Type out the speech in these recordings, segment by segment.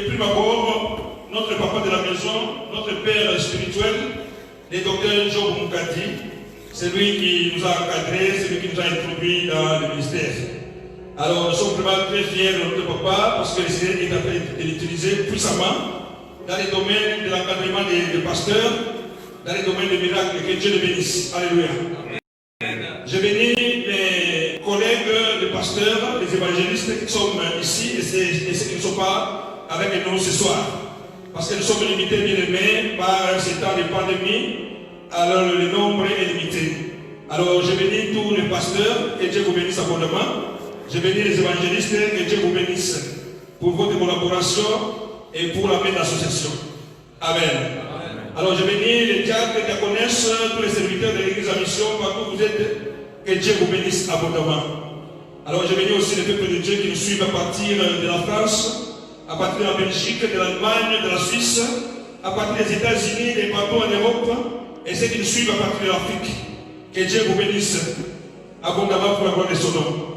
prime abord, notre papa de la maison, notre père spirituel, le docteur Job Moukati, c'est lui qui nous a encadrés, c'est lui qui nous a introduits dans le ministère. Alors nous sommes vraiment très fiers de notre papa parce que le Seigneur est en train de l'utiliser puissamment dans les domaines de l'encadrement des pasteurs, dans les domaines des miracles. Que Dieu le bénisse. Alléluia. Je bénis mes collègues, les pasteurs, les évangélistes qui sont ici et ceux qui ne sont pas avec nous ce soir. Parce que nous sommes limités, bien aimés, par ces temps de pandémie. Alors le nombre est limité. Alors je bénis tous les pasteurs, que Dieu vous bénisse abondamment. Je bénis les évangélistes, que Dieu vous bénisse pour votre collaboration et pour la paix d'association. Amen. Alors je bénis les diacres, les diaconesses, tous les serviteurs de l'église à mission, partout où vous êtes, que Dieu vous bénisse abondamment. Alors je bénis aussi les peuples de Dieu qui nous suivent à partir de la France, à partir de la Belgique, de l'Allemagne, de la Suisse, à partir des États-Unis, des partout en Europe, et ceux qui nous suivent à partir de l'Afrique. Que Dieu vous bénisse abondamment pour la gloire de son nom.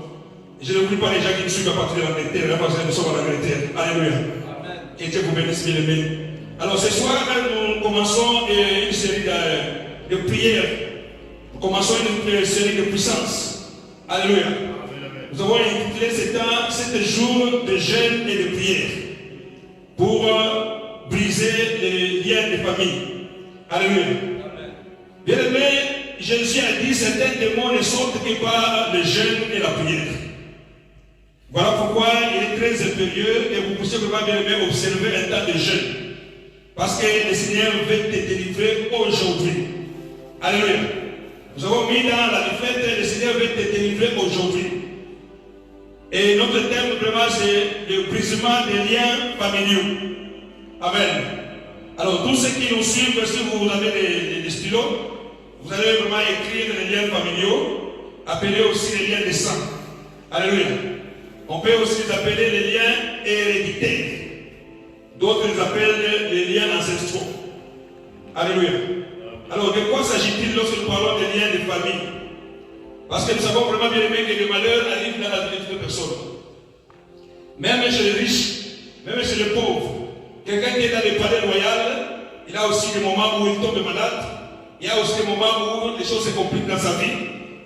Je ne n'oublie pas les gens qui nous suivent à partir de l'Angleterre, parce que nous sommes en Angleterre. Alléluia. Amen. Que Dieu vous bénisse, bien aimés. Alors ce soir, nous commençons une série de prières. Nous commençons une série de puissance. Alléluia. Amen. Nous avons intitulé cet jour de jeûne et de prière pour briser les liens de famille. Alléluia. Bien aimé, Jésus a dit certains démons ne sortent que par le jeûne et la prière. Voilà pourquoi il est très impérieux et vous pouvez vraiment bien aimé observer un temps de jeûne. Parce que le Seigneur veut te délivrer aujourd'hui. Alléluia. Nous avons mis dans la défaite, le Seigneur veut te délivrer aujourd'hui. Et notre thème vraiment c'est le brisement des liens familiaux. Amen. Alors tous ceux qui nous suivent, si vous avez des stylos, vous allez vraiment écrire les liens familiaux, appeler aussi les liens de sang. Alléluia. On peut aussi les appeler les liens héréditaires. D'autres les appellent les liens ancestraux. Alléluia. Alors de quoi s'agit-il lorsque nous parlons des liens de famille? Parce que nous savons vraiment bien aimé que le malheur arrive dans la vie de toute personne. Même chez les riches, même chez les pauvres. Quelqu'un qui est dans le palais royal, il a aussi des moments où il tombe malade. Il y a aussi des moments où les choses se compliquent dans sa vie.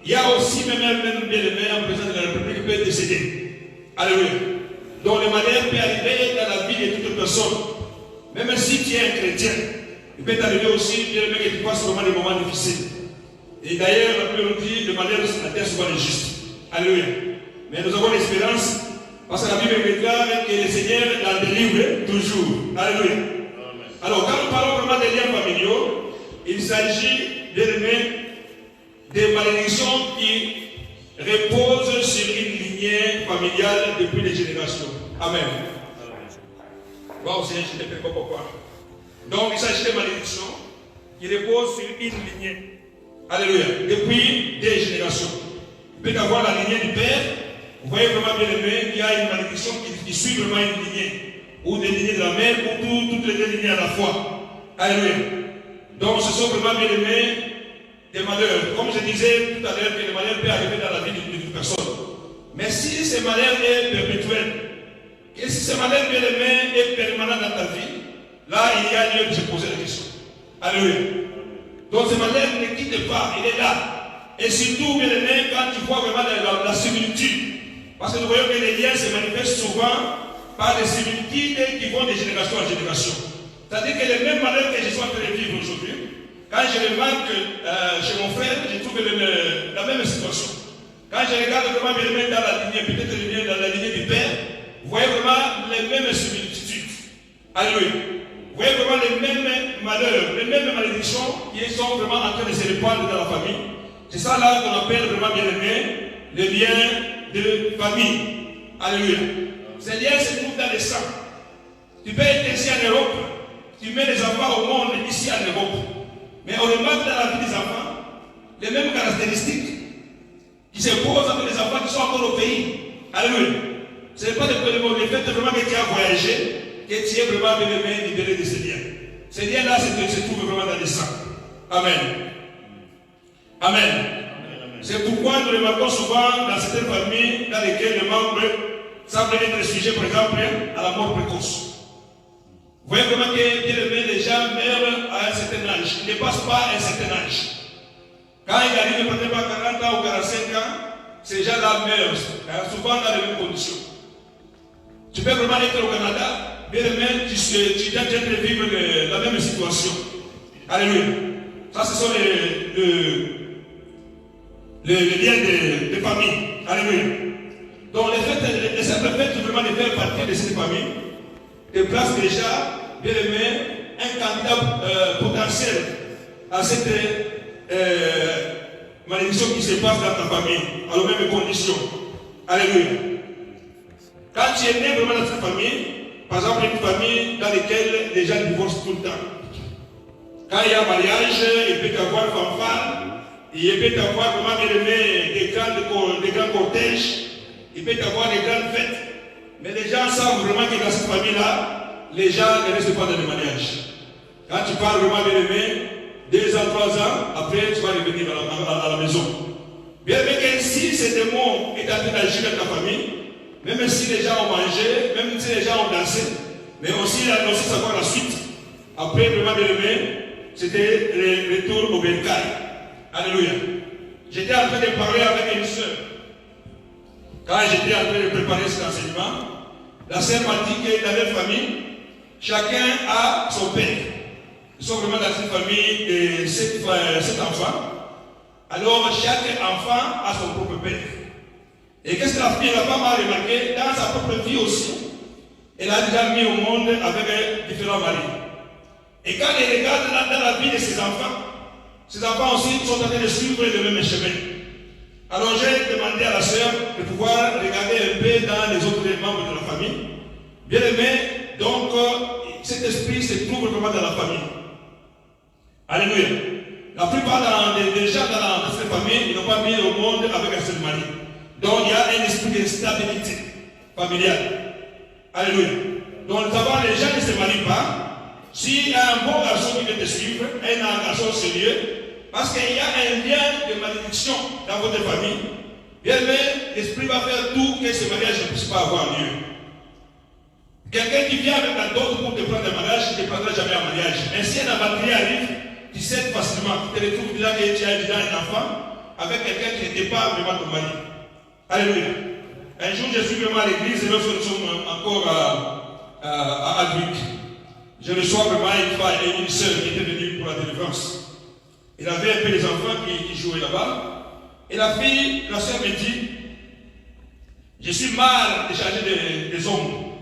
Il y a aussi même bien aimé en présence de la République qui peut décéder. Alléluia. Donc le malheur peut arriver dans la vie de toute personne. Même si tu es un chrétien, il peut t'arriver aussi bien aimé que tu passes vraiment des moments difficiles. Et d'ailleurs, la Bible nous dit le malheur atteint souvent les justes. Alléluia. Mais nous avons l'espérance parce que la Bible déclare que le Seigneur la délivre toujours. Alléluia. Amen. Alors quand nous parlons vraiment des liens familiaux, il s'agit bien aimé des malédictions qui reposent sur une lignée familiale depuis les générations. Amen. Wow, Seigneur, je ne sais pas pourquoi. Donc il s'agit de malédictions qui reposent sur une lignée. Alléluia. Depuis des générations. Il peut y avoir la lignée du père. Vous voyez vraiment bien aimé qu'il y a une malédiction qui suit vraiment une lignée. Ou des lignées de la mère, ou toutes les deux lignées à la fois. Alléluia. Donc ce sont vraiment bien aimés des malheurs. Comme je disais tout à l'heure que le malheur peut arriver dans la vie d'une personne. Mais si ce malheur est perpétuel, et si ce malheur bien aimé est permanent dans ta vie, là il y a lieu de se poser la question. Alléluia. Donc ce malheur ne quitte pas, il est là. Et surtout bien aimé quand tu vois vraiment la similitude. Parce que nous voyons que les liens se manifestent souvent par des similitudes qui vont de génération en génération. C'est-à-dire que les mêmes malheurs que je suis en train de vivre aujourd'hui, quand je remarque chez mon frère, je trouve la même situation. Quand je regarde vraiment bien aimé dans la lignée, peut-être dans la lignée du père, vous voyez vraiment les mêmes similitudes. Alléluia. Vous voyez vraiment les mêmes malheurs, les mêmes malédictions qui sont vraiment en train de se répandre dans la famille. C'est ça là qu'on appelle vraiment bien aimé les liens de famille. Alléluia. Ces liens se trouvent dans le sang. Tu peux être ici en Europe, tu mets les enfants au monde ici en Europe. Mais on remarque dans la vie des enfants les mêmes caractéristiques qui se posent avec les enfants qui sont encore au pays. Alléluia. Ce n'est pas le fait vraiment que tu as voyagé, que tu es vraiment libéré de ces liens. Ces liens-là se trouvent vraiment dans le sang. Amen. Amen. C'est pourquoi nous remarquons souvent dans certaines familles dans lesquelles les membres semblent être sujets, par exemple, à la mort précoce. voyez comment que bien aimé, les gens meurent à un certain âge. Ils ne dépassent pas un certain âge. Quand il arrive peut-être à 40 ans ou 45 ans, ces gens-là meurent, souvent dans les mêmes conditions. Tu peux vraiment être au Canada, bien aimé, tu es en train de vivre la même situation. Alléluia. Ça, ce sont les liens de famille. Alléluia. Donc, les simples faits vraiment de faire partie de cette famille te place déjà, bien aimé, un candidat potentiel à cette malédiction qui se passe dans ta famille, à la même condition. Alléluia. Quand tu es né vraiment dans cette famille, par exemple une famille dans laquelle les gens divorcent tout le temps. Quand il y a un mariage, il peut y avoir fanfare, il peut y avoir vraiment bien aimé des grands cortèges, il peut y avoir des grandes fêtes. Mais les gens savent vraiment que dans cette famille-là, les gens ne restent pas dans le mariage. Quand tu parles vraiment bien aimé, 2 ans, 3 ans, après tu vas revenir à la maison. Bien aimé que si ce démon est en train d'agir dans ta famille, même si les gens ont mangé, même si les gens ont dansé, mais aussi savoir la suite. Après, vraiment bien aimé, c'était le retour au bercail. Alléluia. J'étais en train de parler avec une soeur. Quand j'étais en train de préparer cet enseignement, la sœur m'a dit que dans leur famille, chacun a son père. Ils sont vraiment dans une famille de 7 enfants. Alors, chaque enfant a son propre père. Et qu'est-ce que la femme a remarqué? Dans sa propre vie aussi, elle a déjà mis au monde avec différents maris. Et quand elle regarde dans la vie de ses enfants aussi sont en train de suivre le même chemin. Alors j'ai demandé à la sœur de pouvoir regarder un peu dans les autres membres de la famille. Bien aimé, donc cet esprit se trouve vraiment dans la famille. Alléluia. La plupart des gens dans cette famille, ils n'ont pas mis au monde avec un seul mari. Donc il y a un esprit de stabilité familiale. Alléluia. Donc d'abord les gens ne se marient pas. S'il y a un bon garçon qui vient te suivre, un garçon sérieux, parce qu'il y a un lien de malédiction dans votre famille, bien aimé, l'esprit va faire tout que ce mariage ne puisse pas avoir lieu. Quelqu'un qui vient avec un autre pour te prendre un mariage, ne te prendra jamais un mariage. Mais si un aventurier arrive, tu sais facilement, tu te retrouves déjà que tu as déjà un enfant avec quelqu'un qui n'était pas vraiment ton mari. Alléluia. Un jour, je suis vraiment à l'église et lorsque nous sommes encore à Albuquerque, je reçois vraiment une sœur qui était venue pour la délivrance. Il avait un peu des enfants qui jouaient là-bas. Et la sœur me dit, je suis mal de charger des hommes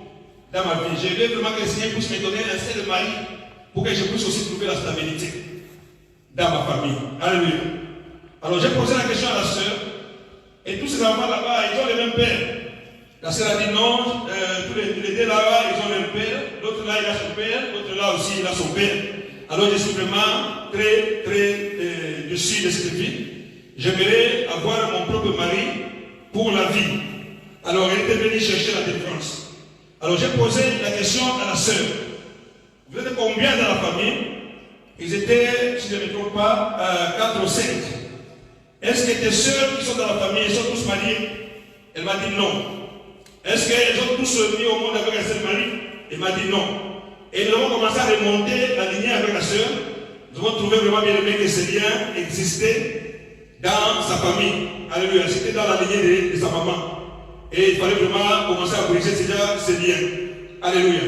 dans ma vie. Je veux vraiment que le Seigneur puisse me donner un seul mari pour que je puisse aussi trouver la stabilité dans ma famille. Alléluia. Alors j'ai posé la question à la sœur. Et tous ces enfants là-bas, ils ont le même père. La sœur a dit non, tous les deux là-bas, ils ont le même père. L'autre là, il a son père. L'autre là aussi, il a son père. Alors je suis vraiment très, très déçu de cette vie. J'aimerais avoir mon propre mari pour la vie. Alors elle était venue chercher la délivrance. Alors j'ai posé la question à la sœur. Vous êtes combien dans la famille? Ils étaient, si je ne me trompe pas, 4 ou 5. Est-ce que tes sœurs qui sont dans la famille, ils sont tous mariés? Elle m'a dit non. Est-ce qu'elles ont tous mis au monde avec un seul mari? Elle m'a dit non. Et nous avons commencé à remonter la lignée avec la sœur. Nous avons trouvé vraiment bien aimé que ces liens existaient dans sa famille. Alléluia. C'était dans la lignée de sa maman. Et il fallait vraiment commencer à briser ces liens. Alléluia.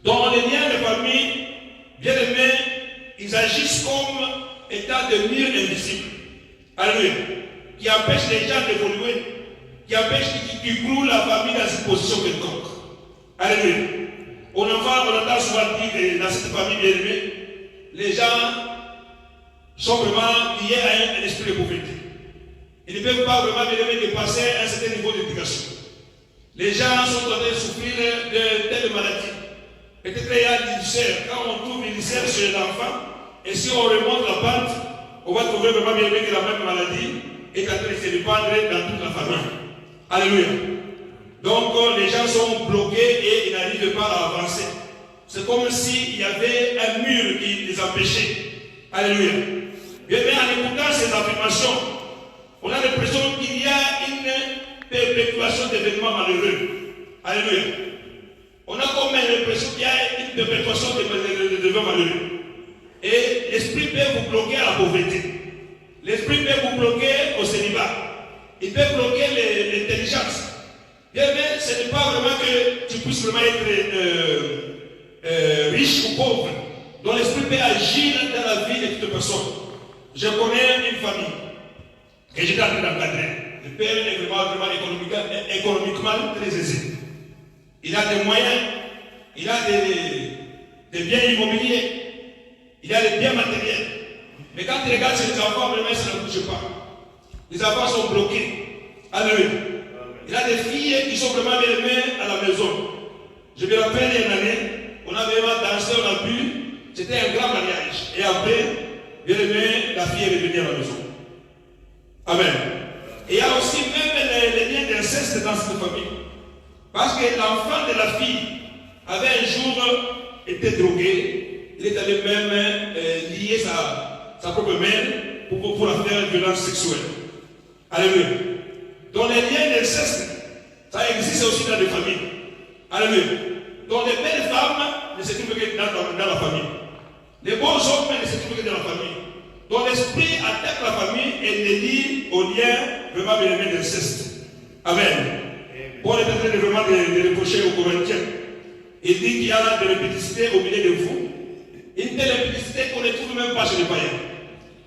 Donc les liens de famille, bien aimés, ils agissent comme étant des murs invisibles. Alléluia. Qui empêchent les gens d'évoluer. Qui empêchent, qui clouent la famille dans une position quelconque. Alléluia. On entend souvent dire dans cette famille bien aimée, les gens sont vraiment liés à un esprit de pauvreté. Ils ne peuvent pas vraiment bien aimé dépasser un certain niveau d'éducation. Les gens sont en train de souffrir de telles maladies. Peut-être qu'il y a l'ulcère. Quand on trouve l'ulcère chez l'enfant, et si on remonte la pente, on va trouver vraiment bien aimé que la même maladie est en train de se répandre dans toute la famille. Alléluia. Donc les gens sont bloqués et ils n'arrivent pas à avancer. C'est comme s'il y avait un mur qui les empêchait. Alléluia. Bien, mais en écoutant ces affirmations, on a l'impression qu'il y a une perpétuation d'événements malheureux. Alléluia. On a comme l'impression qu'il y a une perpétuation de vœux malheureux. Et l'esprit peut vous bloquer à la pauvreté. L'esprit peut vous bloquer au célibat. Il peut bloquer l'intelligence. Bien, mais ce n'est pas vraiment que tu puisses vraiment être riche ou pauvre. Donc l'esprit peut agir dans la vie de toute personne. Je connais une famille que j'étais en train d'encadrer. Le père est vraiment économiquement très aisé. Il a des moyens, il a des biens immobiliers, il a des biens matériels. Mais quand tu regardes sur les enfants, vraiment ça ne bouge pas. Les enfants sont bloqués. Alléluia. Il a des filles qui sont vraiment bien aimées à la maison. Je me rappelle il y a une année, on a vraiment dansé, on a bu. C'était un grand mariage. Et après, bien aimé, la fille est revenue à la maison. Amen. Et il y a aussi même les liens d'inceste dans cette famille. Parce que l'enfant de la fille avait un jour été drogué. Il est allé même lier sa propre mère pour la faire violence sexuelle. Alléluia. Donc les liens d'inceste, ça existe aussi dans les familles. Alléluia. Donc les belles femmes ne se trouvent que dans la famille. Les bons hommes ne se trouvent que dans la famille. Donc l'esprit attaque la famille et les lie au lien vraiment bien aimé d'inceste. Amen. Paul est en train de vraiment de reprocher aux Corinthiens. Il dit qu'il y a de l'impudicité au milieu de vous. Une telle impudicité qu'on ne trouve même pas chez les païens.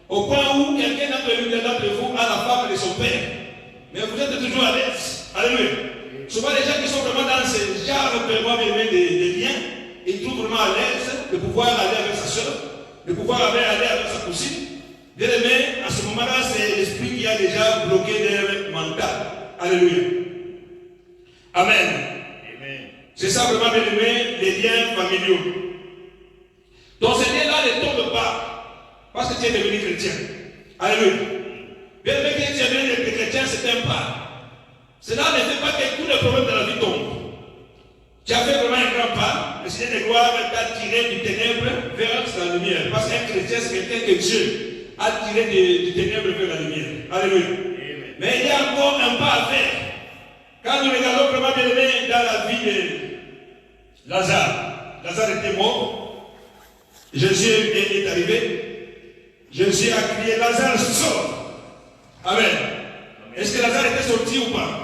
Au point où quelqu'un d'entre vous a la femme de son père. Mais vous êtes toujours à l'aise. Alléluia. Souvent les gens qui sont vraiment dans ce genre vraiment bien aimé des liens, ils trouvent vraiment à l'aise de pouvoir aller avec sa soeur, de pouvoir aller avec sa cousine. Bien aimé, à ce moment-là, c'est l'esprit qui a déjà bloqué leur mental. Alléluia. Amen. C'est ça vraiment bien aimé, les liens familiaux. Donc ces liens-là ne tombent pas parce que tu es devenu chrétien. Alléluia. Bien aimé, que tu es devenu chrétien, c'est un pas. Cela ne fait pas que tous les problèmes de la vie tombent. Tu as fait vraiment un grand pas. Le Seigneur de gloire t'a tiré du ténèbre vers la lumière. Parce qu'un chrétien, c'est quelqu'un que Dieu a tiré du ténèbre vers la lumière. Alléluia. Mais il y a encore un pas à faire. Quand nous regardons vraiment bien aimé dans la vie de Lazare, Lazare était mort. Jésus est arrivé. Jésus a crié, Lazare sort. Amen. Est-ce que Lazare était sorti ou pas?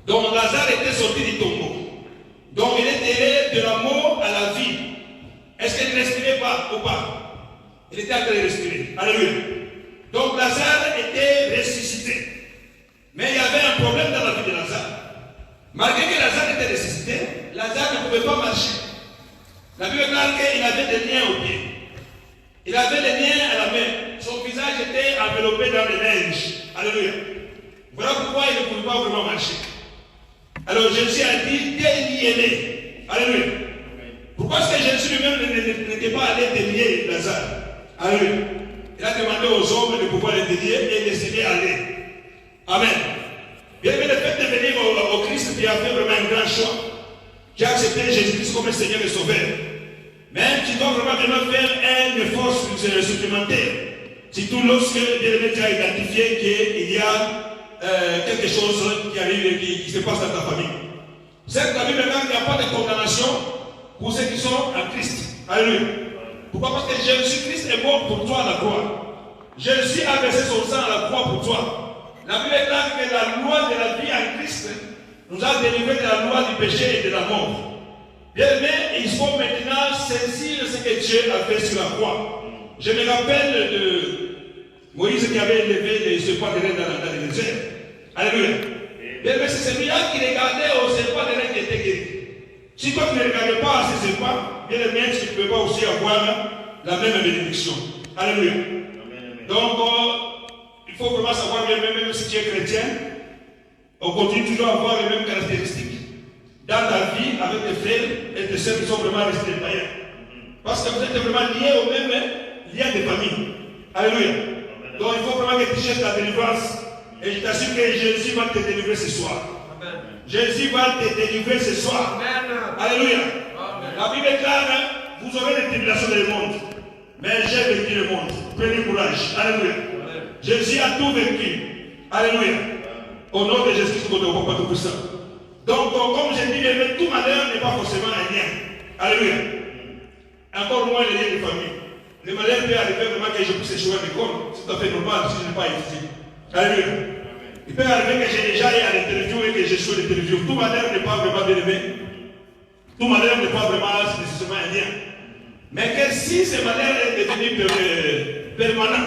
Donc Lazare était sorti du tombeau. Donc il est allé de la mort à la vie. Est-ce qu'il ne respirait pas ou pas? Il était en train de respirer. Alléluia. Donc Lazare était ressuscité. Mais il y avait un problème dans la vie de Lazare. Malgré que Lazare était ressuscité, Lazare ne pouvait pas marcher. La Bible déclare qu'il avait des liens aux pieds. Il avait des liens à la main. Son visage était enveloppé dans les neiges. Alléluia. Voilà pourquoi il ne pouvait pas vraiment marcher. Alors Jésus a dit, déliez-les. Alléluia. Pourquoi est-ce que Jésus lui-même n'était pas allé délier Lazare? Alléluia. Il a demandé aux hommes de pouvoir les délier et laisser aller. Amen. Bien aimé, le fait de venir au Christ qui a fait vraiment un grand choix, qui a accepté Jésus-Christ comme le Seigneur et Sauveur. Mais tu dois vraiment faire un effort supplémentaire. Surtout lorsque bien aimé, tu as identifié qu'il y a quelque chose qui arrive et qui se passe dans ta famille. C'est que la Bible maintenant, il n'y a pas de condamnation pour ceux qui sont en Christ. Alléluia. Pourquoi? Parce que Jésus-Christ est mort pour toi à la croix. Jésus a versé son sang à la croix pour toi. La Bible déclare que la loi de la vie en Christ nous a délivrés de la loi du péché et de la mort. Bien aimé, il faut maintenant saisir ce que Dieu a fait sur la croix. Je me rappelle de Moïse qui avait élevé les serpents de reine dans le désert. Alléluia. Bien aimé, c'est celui-là qui regardait aux serpents de reine qui était guéri. Si toi tu ne regardais pas à ces serpents, bien aimé, tu ne peux pas aussi avoir la même bénédiction. Alléluia. Donc, il faut vraiment savoir bien, même si tu es chrétien, on continue toujours à avoir les mêmes caractéristiques dans ta vie avec tes frères et tes soeurs qui sont vraiment restés païens. Parce que vous êtes vraiment liés au même lien de famille. Alléluia. Donc il faut vraiment que tu cherches la délivrance. Et je t'assure que Jésus va te délivrer ce soir. Amen. Jésus va te délivrer ce soir. Amen. Alléluia. Amen. La Bible est claire, vous aurez des tribulations dans le monde. Mais j'ai vaincu le monde. Prenez courage. Alléluia. Amen. Jésus a tout vaincu. Alléluia. Au nom de Jésus-Christ, notre Papa Tout-Puissant. Donc, comme je dis, tout malheur n'est pas forcément un lien. Alléluia. Encore moins les liens de famille. Le malheur peut arriver vraiment que je puisse échouer à l'école. C'est tout à fait normal si je n'ai pas étudié. Alléluia. Il peut arriver que j'ai déjà eu à l'interview et que j'échoue à l'interview. Tout malheur n'est pas vraiment bien aimé. Tout malheur n'est pas vraiment nécessairement un lien. Mais que si ce malheur est devenu permanent,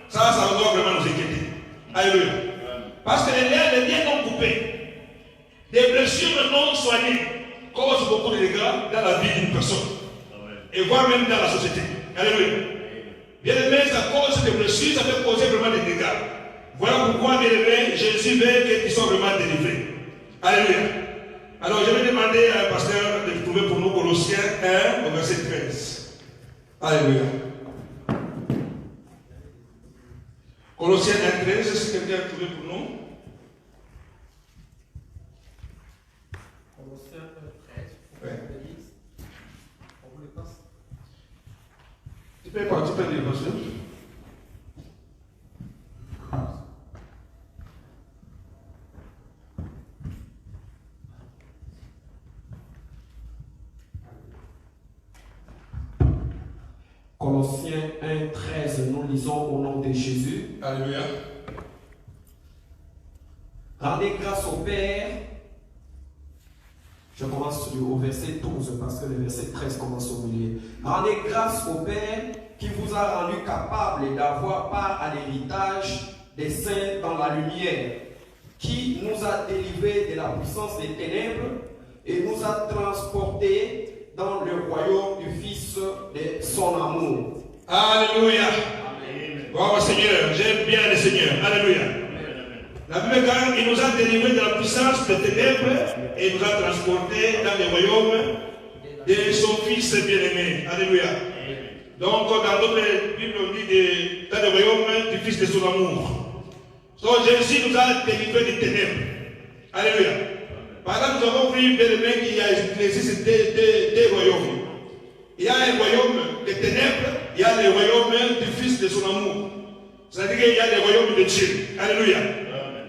ça doit vraiment nous inquiéter. Alléluia. Parce que les liens non coupés, des blessures non soignées, causent beaucoup de dégâts dans la vie d'une personne. Et voire même dans la société. Alléluia. Bien aimé, ça cause des blessures, ça peut causer vraiment des dégâts. Voilà pourquoi, bien aimé, Jésus veut qu'ils soient vraiment délivrés. Alléluia. Alors, je vais demander à un pasteur de trouver pour nous Colossiens 1 au verset 13. Alléluia. Colossiens 1, 13, si quelqu'un a trouvé pour nous. Colossiens 1, 13. Oui. On vous le passe. Tu peux lire, pasteur. Colossiens 1, 13, nous lisons au nom de Jésus. Alléluia. Rendez grâce au Père. Je commence au verset 12 parce que le verset 13 commence au milieu. Rendez grâce au Père qui vous a rendu capable d'avoir part à l'héritage des saints dans la lumière, qui nous a délivrés de la puissance des ténèbres et nous a transportés dans le royaume du Fils de son amour. Alléluia. Wow, Seigneur, j'aime bien le Seigneur. Alléluia. La Bible, quand il nous a délivrés de la puissance des ténèbres et nous a transportés dans le royaume de son Fils bien-aimé. Alléluia. Donc, dans notre Bible, on dit dans le royaume du Fils de son amour. Donc, Jésus nous a délivrés des ténèbres. Alléluia. Par exemple, nous avons vu bien-aimé qu'il existe des royaumes. Il y a un royaume des ténèbres, il y a le royaume du Fils de son amour. C'est-à-dire qu'il y a le royaume de Dieu. Alléluia.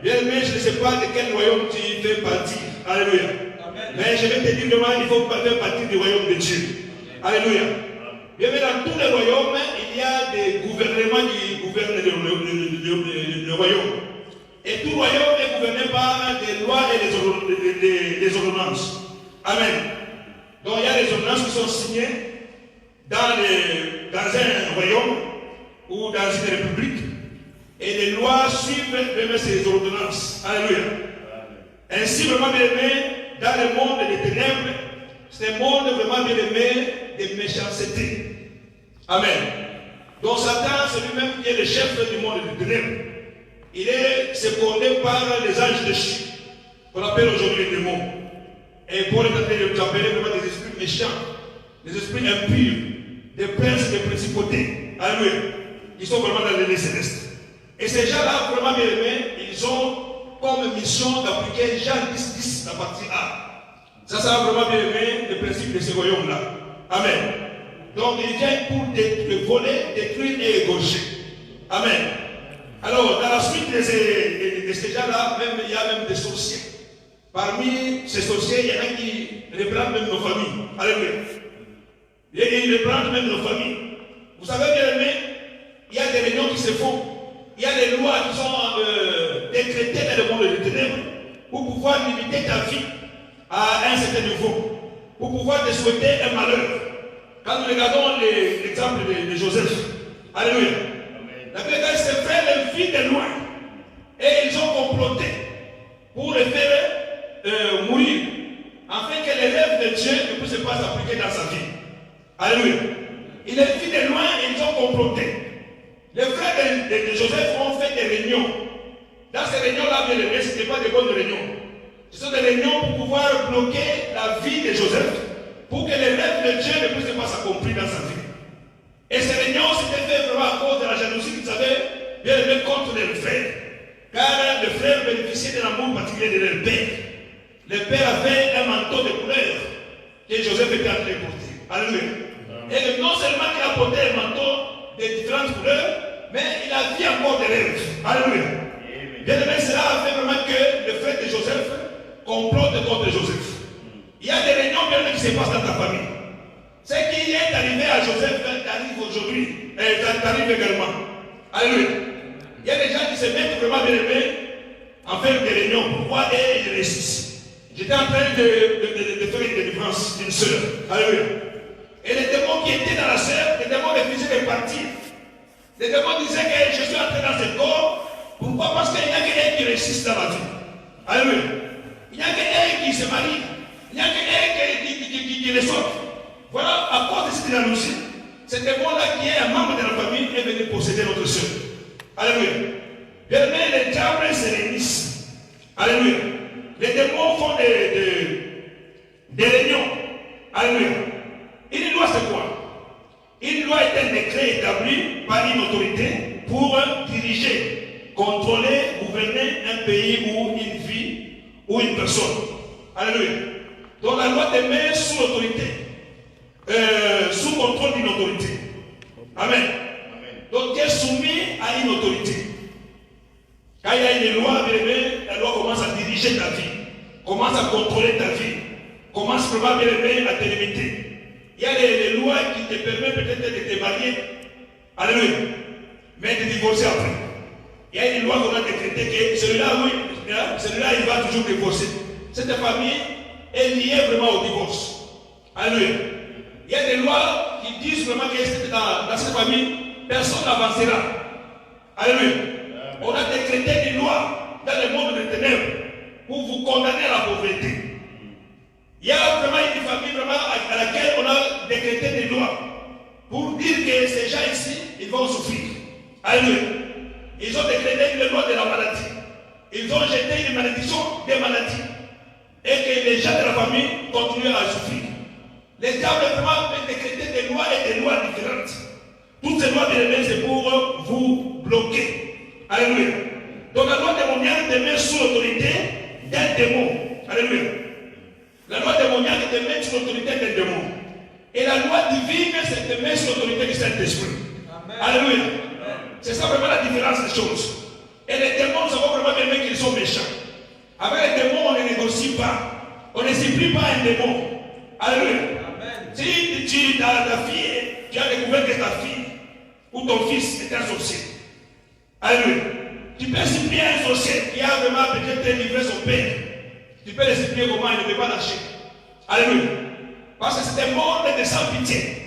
Bien aimé, je ne sais pas de quel royaume tu fais partie. Alléluia. Amen. Mais je vais te dire vraiment, il faut faire partie du royaume de Dieu. Alléluia. Bien aimé, dans tous les royaumes, il y a des gouvernements qui gouvernent le royaume. Et tout royaume est gouverné par des lois et des ordonnances. Amen. Donc il y a des ordonnances qui sont signées dans un royaume ou dans une république. Et les lois suivent même ces ordonnances. Alléluia. Ainsi, vraiment bien aimé, dans le monde des ténèbres, c'est un monde vraiment bien aimé de méchanceté. Amen. Donc Satan, c'est lui-même qui est le chef du monde des ténèbres. Il est secondé par les anges de Chi, qu'on appelle aujourd'hui les démons. Et pour les appeler vraiment des esprits méchants, des esprits impurs, des princes, des principautés. Alléluia. Ils sont vraiment dans les célestes. Et ces gens-là, vraiment bien aimés, ils ont comme mission d'appliquer Jean 10, 10, la partie A. Ça sera vraiment bien aimé, le principe de ce royaume-là. Amen. Donc, il vient pour voler, détruire et égorger. Amen. Alors, dans la suite de ces gens-là, il y a même des sorciers. Parmi ces sorciers, il y en a qui reprennent même nos familles. Alléluia. Et ils reprennent même nos familles. Vous savez bien aimé, il y a des réunions qui se font. Il y a des lois qui sont décrétées dans le monde des ténèbres pour pouvoir limiter ta vie à un certain niveau, pour pouvoir te souhaiter un malheur. Quand nous regardons l'exemple de Joseph, alléluia, la Bible dit ses frères le virent de loin et ils ont comploté pour le faire mourir, afin que les rêves de Dieu ne puissent pas s'appliquer dans sa vie. Alléluia. Il les vit de loin et ils ont comploté. Les frères de Joseph ont fait des réunions. Dans ces réunions-là, bien aimés, ce n'était pas des bonnes réunions. Ce sont des réunions pour pouvoir bloquer la vie de Joseph, pour que les rêves de Dieu ne puissent pas s'accomplir dans sa vie. Et ces réunions s'étaient faites vraiment à cause de la jalousie qu'ils avaient bien aimé contre les frères. Car les frères bénéficiaient de l'amour particulier de leur père. Le père avait un manteau de couleur que Joseph était en train de porter. Alléluia. Et non seulement il a porté un manteau de différentes couleurs, mais il a vu encore des rêves. Alléluia. Bien aimé, cela a fait vraiment que le frère de Joseph complote contre Joseph. Il y a des réunions bien qui se passent dans ta famille. Ce qui est arrivé à Joseph t'arrive aujourd'hui, t'arrive également. Alléluia. Il y a des gens qui se mettent vraiment bien aimés en faire des réunions pour voir et ils réussissent. J'étais en train de faire une délivrance d'une sœur. Alléluia. Et les démons qui étaient dans la sœur, les démons refusaient de partir. Les démons disaient que je suis entré dans ce corps. Pourquoi? Parce qu'il n'y a qu'un qui réussisse dans la vie. Alléluia. Il n'y a qu'un qui se marie. Il n'y a qu'un qui les sauve. Voilà, à cause de cette jalousie, ce démon-là qui est un membre de la famille est venu posséder notre sœur. Alléluia. Bien aimé, les diables se réunissent. Alléluia. Les démons font des réunions. Alléluia. Une loi, c'est quoi? Une loi est un décret établi par une autorité pour diriger, contrôler, gouverner un pays ou une vie ou une personne. Alléluia. Donc la loi te met sous l'autorité, sous contrôle d'une autorité. Amen. Donc tu es soumis à une autorité. Quand il y a une loi, la loi commence à diriger ta vie, commence à contrôler ta vie, commence probablement à te limiter. Il y a les lois qui te permettent peut-être de te marier, alléluia, mais de divorcer après. Il y a une loi qu'on a décrétée que celui-là, oui, celui-là, il va toujours divorcer. Cette famille est liée vraiment au divorce. Alléluia. Il y a des lois qui disent vraiment que dans cette famille, personne n'avancera. Alléluia. On a décrété des lois dans le monde des ténèbres pour vous condamner à la pauvreté. Il y a vraiment une famille vraiment à laquelle on a décrété des lois pour dire que ces gens ici, ils vont souffrir. Alléluia. Ils ont décrété une loi de la maladie. Ils ont jeté une malédiction des maladies. Et que les gens de la famille continuent à souffrir. Les diables vraiment peuvent décréter des lois et des lois différentes. Toutes ces lois de c'est pour vous bloquer. Alléluia. Donc la loi démoniaque te met sous l'autorité d'un démon. Alléluia. La loi démoniaque te met sous l'autorité d'un démon. Et la loi divine, c'est te met sous l'autorité du Saint-Esprit. Alléluia. C'est ça vraiment la différence des choses. Et les démons, nous avons vraiment bien qu'ils sont méchants. Avec les démons, on ne négocie pas. On ne supplie pas un démon. Alléluia. Si tu as ta fille, tu as découvert que ta fille ou ton fils est un sorcier. Alléluia. Tu peux supplier un sorcier qui a vraiment peut-être livré son père. Tu peux le supplier comment il ne peut pas lâcher. Alléluia. Parce que c'est un monde de sans pitié.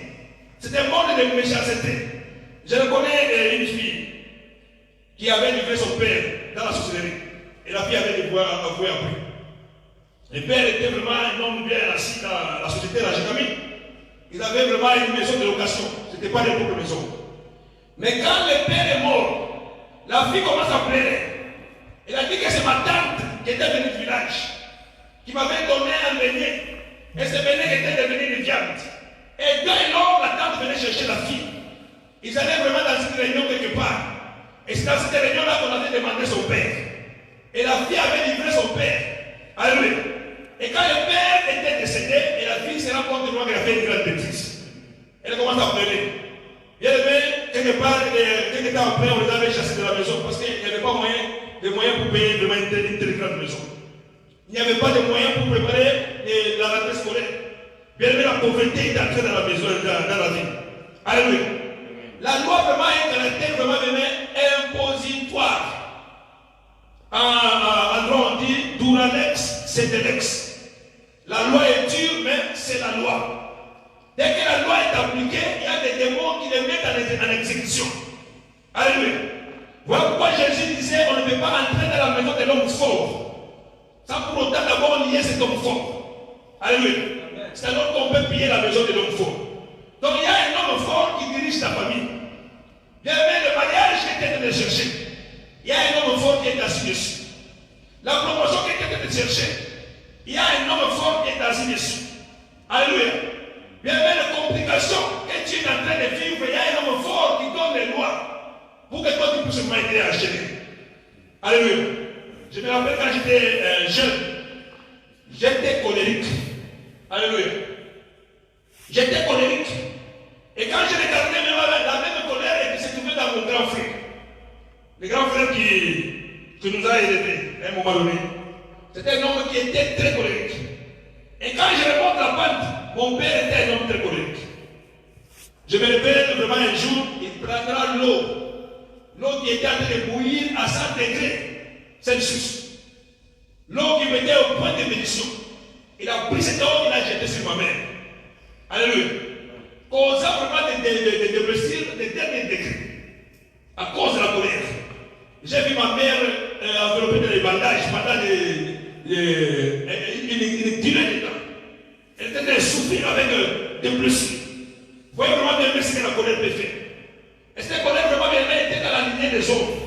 C'est un monde de méchanceté. Je reconnais une fille qui avait livré son père dans la sorcellerie. Et la fille avait avoué après. Le père était vraiment un homme bien assis dans la société de la Jécamine. Il avait vraiment une maison de location. Ce n'était pas des propres maisons. Mais quand le père est mort, la fille commence à pleurer. Elle a dit que c'est ma tante qui était venue du village, qui m'avait donné un beignet. Et ce beignet était devenu une viande. Et d'un lors, la tante venait chercher la fille. Ils allaient vraiment dans une réunion quelque part. Et c'est dans cette réunion-là qu'on avait demandé son père. Et la fille avait livré son père. Alléluia. Et quand le père était décédé, et la fille se rend compte qu'elle a fait une grande bêtise. Elle commence à pleurer. Bien aimé, quelque temps après, on les avait chassés de la maison parce qu'il n'y avait pas de moyens pour payer vraiment une telle grande maison. Il n'y avait pas de moyens pour préparer la rentrée scolaire. Bien aimé, la pauvreté est entrée dans la maison, dans la vie. Alléluia. La loi vraiment est un caractère vraiment impositoire. En droit, on dit duralex, c'est de l'ex. La loi est dure, mais c'est la loi. Dès que la loi est appliquée, il y a des démons qui les mettent en exécution. Alléluia. Voilà pourquoi Jésus disait on ne peut pas entrer dans la maison de l'homme fort. Sans pour autant d'abord lier cet homme fort. Alléluia. C'est alors qu'on peut piller la maison de l'homme fort. Donc il y a un homme fort qui dirige ta famille. Bien aimé, le mariage qui était de chercher. Il y a un homme fort qui est assis dessus. La promotion qui était de chercher. Il y a un homme fort qui est assis dessus. Alléluia. Bien aimé, les complications que tu es en train de vivre, il y a un homme fort qui donne les lois pour que toi tu puisses m'aider à gérer. Alléluia. Je me rappelle quand j'étais jeune, j'étais colérique. Alléluia. J'étais colérique. Et quand je regardais la même colère qui se trouvait dans mon grand frère, le grand frère qui nous a aidés à un moment donné, c'était un homme qui était très colérique. Et quand je remonte la pente, mon père était un homme très colérique. Je me rappelle vraiment un jour, il prendra l'eau. L'eau qui était en train de bouillir à 100 degrés Celsius. L'eau qui mettait au point de bénédiction. Il a pris cette eau, il a jeté sur ma mère. Alléluia. Causant vraiment des blessures de dernier degré. À cause de la colère. J'ai vu ma mère enveloppée dans les bandages pendant une durée de temps. Elle était en train de souffrir avec des blessures. Vous voyez vraiment bien ce que la colère peut faire. Et cette colère vraiment bien était dans la lignée des autres.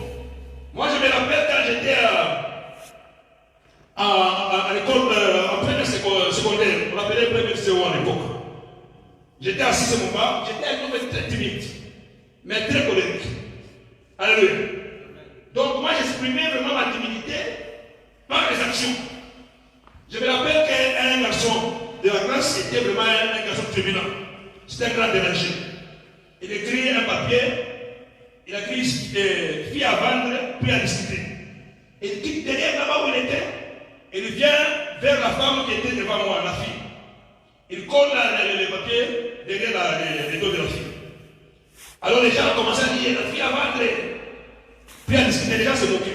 Moi je me rappelle quand j'étais à l'école, en première secondaire, on l'appelait première secondaire à l'époque. J'étais assis sur mon banc, j'étais un homme très timide, mais très colérique. Alléluia. Donc moi j'exprimais vraiment ma timidité par les actions. Je me rappelle qu'un garçon de la classe était vraiment un garçon féminin. C'était un grand dérangé. Il écrit un papier, il a écrit fille à vendre, puis à discuter. Il quitte derrière là-bas où il était, et il vient vers la femme qui était devant moi, la fille. Il colle les papiers derrière les dos de la fille. Alors les gens ont commencé à dire, la fille à vendre, puis à discuter, les gens se moquaient.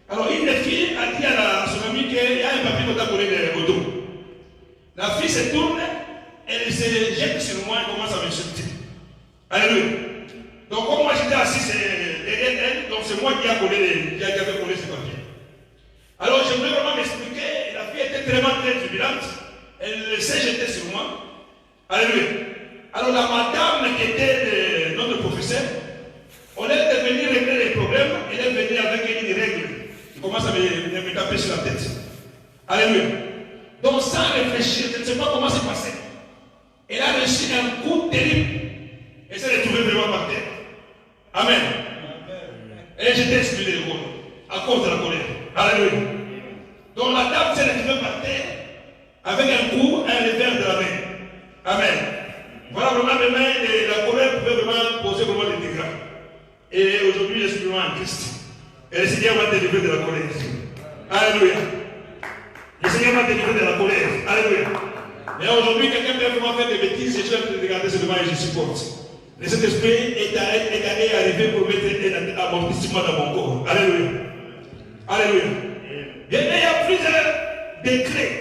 Alors une des filles a dit à son ami qu'il y a un papier qu'on a collé au dos. La fille se tourne, elle se jette sur moi et commence à m'insulter. Alléluia. Donc comme moi j'étais assis derrière elle, donc c'est moi qui avais collé ce papier. Alors je voulais vraiment m'expliquer, la fille était vraiment très turbulente, elle s'est jetée sur moi. Alléluia. Alors la madame qui était notre professeur, on est venu régler les problèmes, elle est venue avec une règle. Il commence à me taper sur la tête. Alléluia. Donc sans réfléchir, je ne sais pas comment c'est passé. Elle a reçu un coup terrible. Et s'est retrouvée vraiment par terre. Amen. Et j'étais exclu de l'école à cause de la colère. Alléluia. Donc la dame s'est retrouvée par terre avec un coup, un revers de la main. Amen. Voilà vraiment la colère pouvait vraiment poser vraiment des dégâts. Et aujourd'hui, je suis vraiment en Christ. Et le Seigneur va délivrer de la colère. Alléluia. Le Seigneur va délivrer de la colère. Alléluia. Et aujourd'hui, quelqu'un peut vraiment faire des bêtises, je suis en train de regarder ce devant et je supporte. Le Saint-Esprit est arrivé pour mettre un amortissement dans mon corps. Alléluia. Alléluia. Bien, il y a plusieurs décrets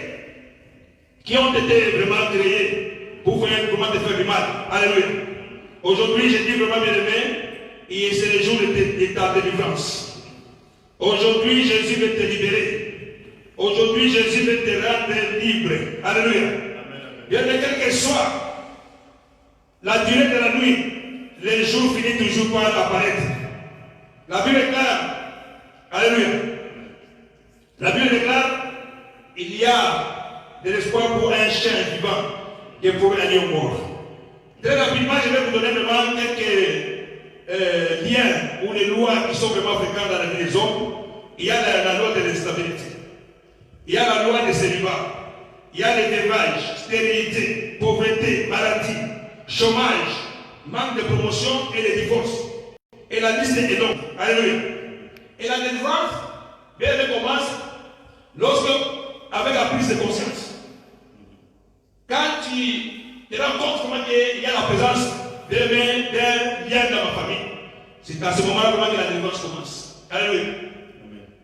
qui ont été vraiment créés pour vraiment te faire du mal. Alléluia. Aujourd'hui, je dis vraiment bien aimé, et c'est le jour de ta délivrance. Aujourd'hui, Jésus veut te libérer. Aujourd'hui, Jésus veut te rendre libre. Alléluia. Bien, quel que soit la durée de la nuit, les jours finissent toujours par apparaître. La Bible déclare, alléluia. La Bible déclare, il y a de l'espoir pour un chien vivant et pour un lion mort. Très rapidement, je vais vous donner vraiment quelques liens ou les lois qui sont vraiment fréquentes dans la vie des hommes. Il y a la loi de l'instabilité. Il y a la loi des célibats. Il y a les veuvage, stérilité, pauvreté, maladie, chômage, manque de promotion et les divorces. Et la liste est longue. Alléluia. Et la délivrance, elle commence avec la prise de conscience. Quand tu te rends compte comment il y a la présence d'un lien dans ma famille, c'est à ce moment-là que la délivrance commence. Alléluia.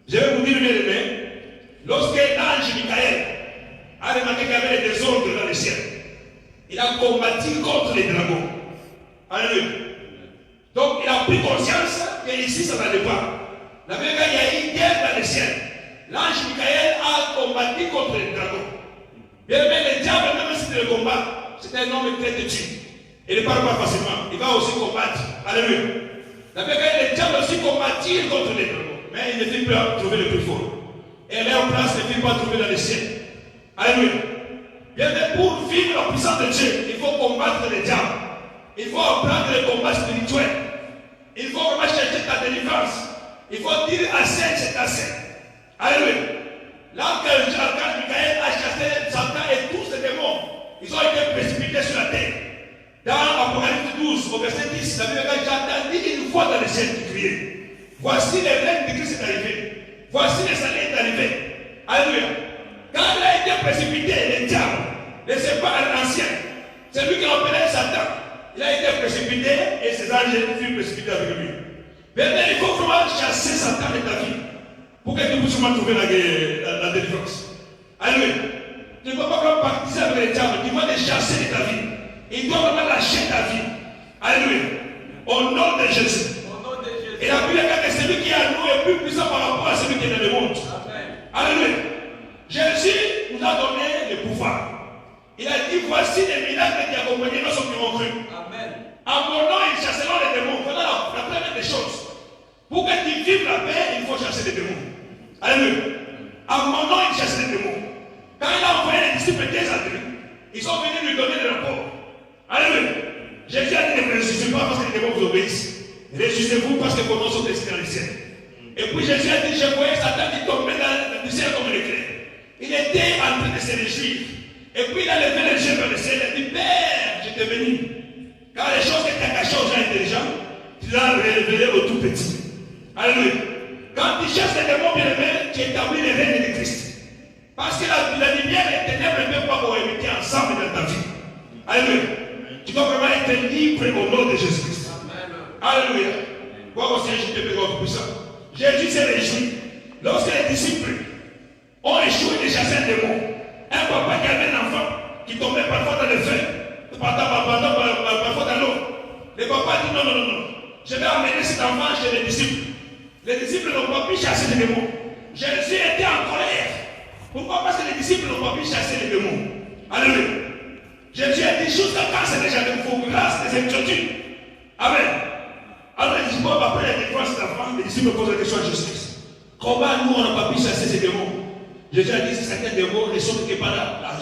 Je vais vous dire bien aimé, lorsque l'ange Michael a remarqué qu'il y avait des désordres dans le ciel, il a combattu contre les dragons. Alléluia. Donc il a pris conscience qu'ici ça n'allait pas. La même quand il y a eu une guerre dans le ciel, l'ange Michael a combattu contre les dragons. Bien aimé, le diable, même si c'était le combat, c'était un homme très têtu. Il ne parle pas facilement. Il va aussi combattre. Alléluia. La même quand le diable aussi combattit contre les dragons. Mais il ne fit pas trouver le plus fort. Et là en place ne fit pas trouver dans le ciel. Alléluia. Bien aimé, pour vivre la puissance de Dieu, il faut combattre le diable. Il faut apprendre le combat spirituel. Il faut vraiment chercher ta délivrance. Il faut dire assez, c'est assez. Alléluia. L'archange Michael a chassé Satan et tous ces démons. Ils ont été précipités sur la terre. Dans Apocalypse 12, au verset 10, la Bible dit, j'ai entendu une voix dans le ciel qui criait. Voici le règne de Christ est arrivé. Voici le salut est arrivé. Alléluia. Quand il a été précipité, le diable, le serpent ancien, c'est lui qui a appelé Satan. il a été précipité et ses anges furent précipités avec lui. Maintenant, il faut vraiment chasser Satan de ta vie pour que tu puisses trouver la délivrance. Alléluia. Tu ne peux pas comme partisan avec les diables, tu dois les chasser de ta vie. Il doit vraiment lâcher ta vie. Alléluia. Au nom de Jésus. Et la Bible dit que celui qui est à nous est plus puissant par rapport à celui qui est dans le monde. Alléluia. Jésus nous a donné le pouvoir. Il a dit, voici les miracles qui accompagnent ceux qui ont cru. Amen. En mon nom, ils chasseront les démons. Voilà la première des choses. Pour que tu vives la paix, il faut chasser les démons. Alléluia. En mon nom, il chasse les démons. Quand il a envoyé les disciples désattelés, ils sont venus lui donner le rapport. Alléluia. Jésus a dit, ne ressuscitez pas parce que les démons vous obéissent. Ressuscitez-vous parce que vos noms sont destinés dans le ciel. Et puis Jésus a dit, je voyais Satan qui tombait dans le ciel comme l'éclair. Il était en train de se réjouir. Et puis il a levé les yeux vers le ciel et a dit, Père, je t'ai béni. Car les choses que tu as cachées aux gens intelligents, tu les as révélées aux tout petits. Alléluia. Quand tu chasses les démons bien aimés, tu établis les règnes de Christ. Parce que la lumière et les ténèbres ne peuvent pas cohabiter ensemble dans ta vie. Alléluia. Tu dois vraiment être libre au nom de Jésus-Christ. Alléluia. Quoi aussi, je te prie pour ça. Jésus s'est réjoui. Lorsque les disciples ont échoué de chasser un démon, un papa qui avait un enfant qui tombait parfois dans le feu, parfois dans l'eau, le papa dit non. Je vais emmener cet enfant chez les disciples. Les disciples n'ont pas pu chasser les démons. Jésus était en colère. Pourquoi? Parce que les disciples n'ont pas pu chasser les démons. Alléluia. Jésus a dit jusqu'à quand c'est déjà de vos grâces des inquiétudes. Amen. Alors les disciples, après la défense de cet enfant, les disciples posent la question à Jésus. Comment nous on n'a pas pu chasser ces démons? Jésus a dit c'est certains démons ne sont que par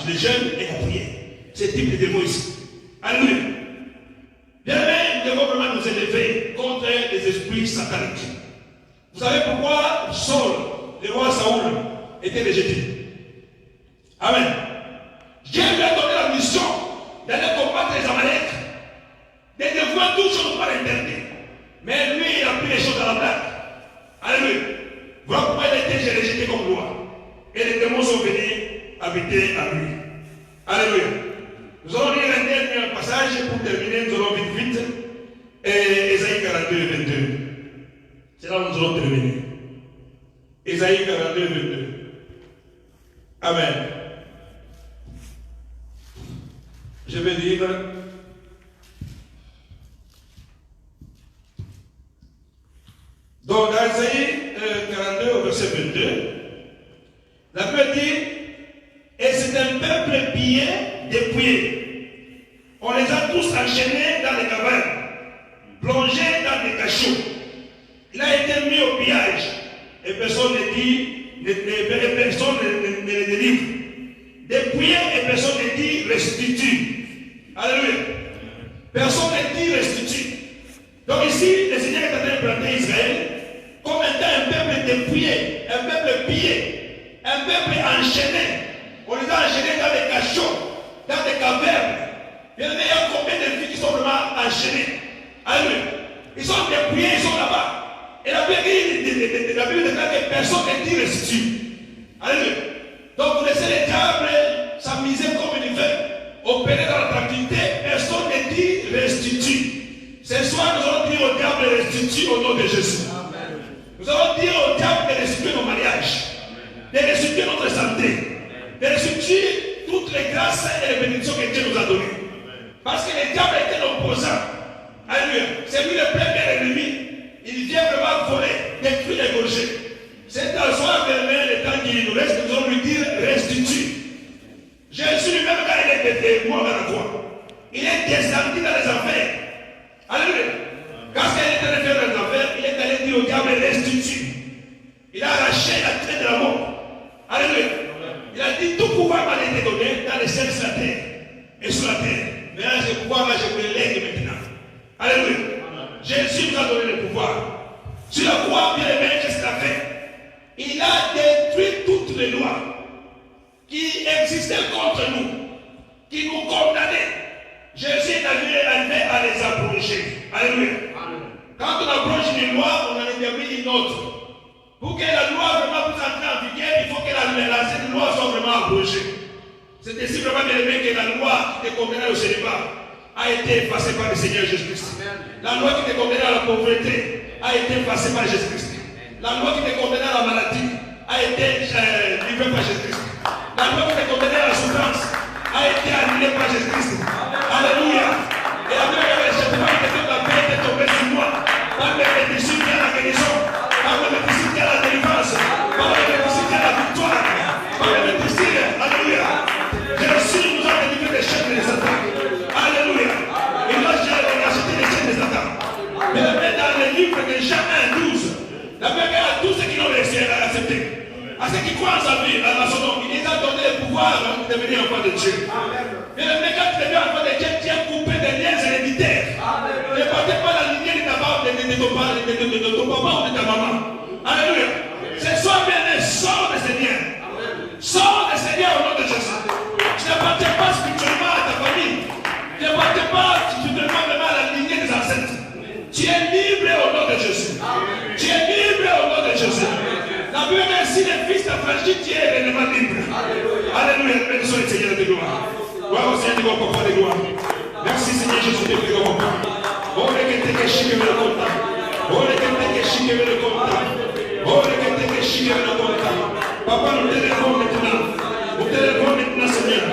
le jeûne et la prière. C'est le type de démons ici. Alléluia. Bien aimé, nous devons vraiment nous élever contre les esprits sataniques. Vous savez pourquoi Saul, le roi Saoul, était rejeté? Amen. Dieu lui a donné la mission d'aller combattre les Amaleks, de devoir toujours par l'interdit. Mais lui, il a pris les choses à la blague. Alléluia. Voilà pourquoi il a été rejeté comme roi. Et les démons sont venus habiter à lui. Alléluia. Nous allons lire un dernier passage pour terminer. Nous allons vite. Ésaïe 42 et 22. C'est là où nous allons terminer. Ésaïe 42 et 22. Amen. Je vais lire. Donc, dans Ésaïe 42 au verset 22, la Bible dit, et c'est un peuple pillé, dépouillé. On les a tous enchaînés dans les cavernes, plongés dans des cachots. Il a été mis au pillage, et personne ne dit, personne ne les délivre. Dépouillé, et personne ne dit restitue. Alléluia. Personne ne dit restitue. Donc ici, le Seigneur est en train de planter Israël comme étant un peuple dépouillé, un peuple pillé, un peuple enchaîné. On les a enchaînés dans des cachots, dans des cavernes. Il y a combien de filles qui sont vraiment enchaînées? Alléluia. Ils sont dépouillés, ils sont là-bas. Et la Bible déclare que personne ne dit restitue. Alléluia. Donc vous laissez les diables s'amuser comme ils veulent, opérer dans la tranquillité, personne ne dit restitue. Ce soir, nous allons dire au diable de restituer au nom de Jésus. Amen. Nous allons dire au diable de restituer nos mariages, de restituer notre santé, de restituer toutes les grâces et les bénédictions que Dieu nous a données. Parce que le diable était l'opposant. Alléluia. C'est lui le premier ennemi. Il vient vraiment voler, détruire, égorger. C'est un soir, le temps qu'il nous reste, nous allons lui dire restitue. Jésus lui-même, quand il était mort dans la croix, il est descendu dans les enfers. Alléluia. Quand il était allé faire les affaires, il est allé dire au diable restitue. Il a arraché la tête de la mort. Alléluia. Il a dit tout pouvoir m'a été donné dans les cieux sur la terre et sur la terre. Maintenant, ce pouvoir-là, je vous le lègue maintenant. Alléluia. Jésus nous a donné le pouvoir. Sur la croix, bien aimé, qu'est-ce qu'il a fait? Il a détruit toutes les lois qui existaient contre nous, qui nous condamnaient. Jésus est arrivé à les abroger. Alléluia. Quand on abroge une loi, on en établit une autre. Pour que la loi vraiment puisse entrer en vigueur, il faut que cette loi soit vraiment abrogée. C'est ainsi vraiment bien aimé que la loi est condamnée au célibat. a été effacée par le Seigneur Jésus-Christ. La loi qui te condamnait à la pauvreté a été effacée par Jésus-Christ. La loi qui te condamnait à la maladie a été livrée par Jésus-Christ. La loi qui te condamnait à la souffrance a été annulée par Jésus-Christ. Alléluia. Et la Bible dit que la paix est tombée sur moi. Par le médecine qui a la guérison, par le médecine qui a la délivrance, par le médecine qui a la victoire, par le médecine, alléluia. Jésus nous a délivré des chaînes des Satan. Alléluia. Et là, j'ai acheté les chaînes des Satan. Mais le met dans le livre de Jean 1, 12. La Bible dit à tous ceux qui l'ont accepté, à ceux qui croient en sa vie, à son nom, il les a donné le pouvoir de devenir enfant de Dieu. Mais le mec, quand tu deviens enfant de Dieu, tu es coupé des liens héréditaires. Ne partez pas la lignée de ton papa ou de ta maman. Alléluia. Ce soir, bien-aimé, sors de ces liens. Sors de ces liens au nom de Jésus. Tu n'appartiens pas spirituellement à ta famille. Tu n'appartiens pas spirituellement même à la lignée des ancêtres. Tu es libre au nom de Jésus. Tu es libre au nom de Jésus. La Bible dit si le Fils t'a franchi, tu es réellement libre. Alléluia. Bénissons le Seigneur de gloire. Gloire au Seigneur de gloire, papa de gloire. Merci Seigneur Jésus de gloire, papa. Oh, le que te chique le compte. Oh, le que te chique le compte. Oh, le que te chique le compte. Papa, nous te levons maintenant. Nous te levons maintenant, Seigneur.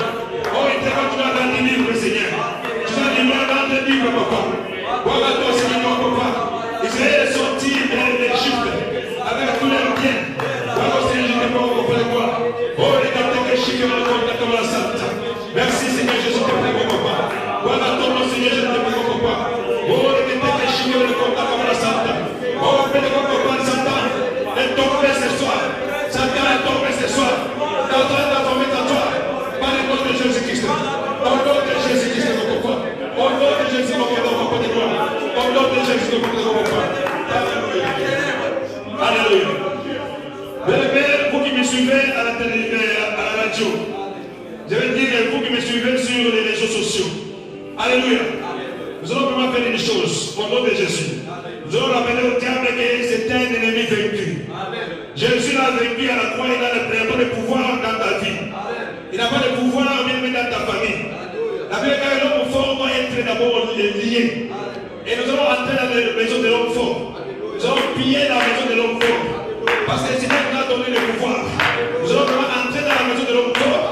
Oh, il te va, tu vas dans les livres, Seigneur. Tu vas dans les livres, papa. Gloire à toi, Seigneur, papa. Israël est sorti d'Égypte avec tous leurs biens. Gloire au Seigneur, je te prie, papa de gloire. Oh, le que te chique le compte comme la sainte. Merci, Seigneur Jésus, te prie, papa. Gloire à toi, Seigneur, je te prie, papa. Oh, le que te chique le compte comme la sainte. Oh, le que te papa, Satan est tombé ce soir. Satan est tombé ce soir. Dans toi. Par le nom de Jésus-Christ. Au nom de Jésus-Christ, mon papa. Au nom de Jésus, mon papa de gloire. Au nom de Jésus, mon papa. Alléluia. Bien-aimés, vous qui me suivez à la télé, à la radio, je vais dire vous qui me suivez sur les réseaux sociaux. Alléluia. Nous allons vraiment faire une chose au nom de Jésus. Nous allons rappeler au diable que c'est un ennemi vaincu. Jésus l'a vaincu à la croix, il n'a pas de pouvoir dans ta vie. Il n'a pas de pouvoir même dans ta famille. La Bible dit que l'homme fort doit être d'abord lié. Et nous allons entrer dans la maison de l'homme fort. Nous allons piller la maison de l'homme fort. Parce que le Seigneur nous a donné le pouvoir. Nous allons vraiment entrer dans la maison de l'homme fort.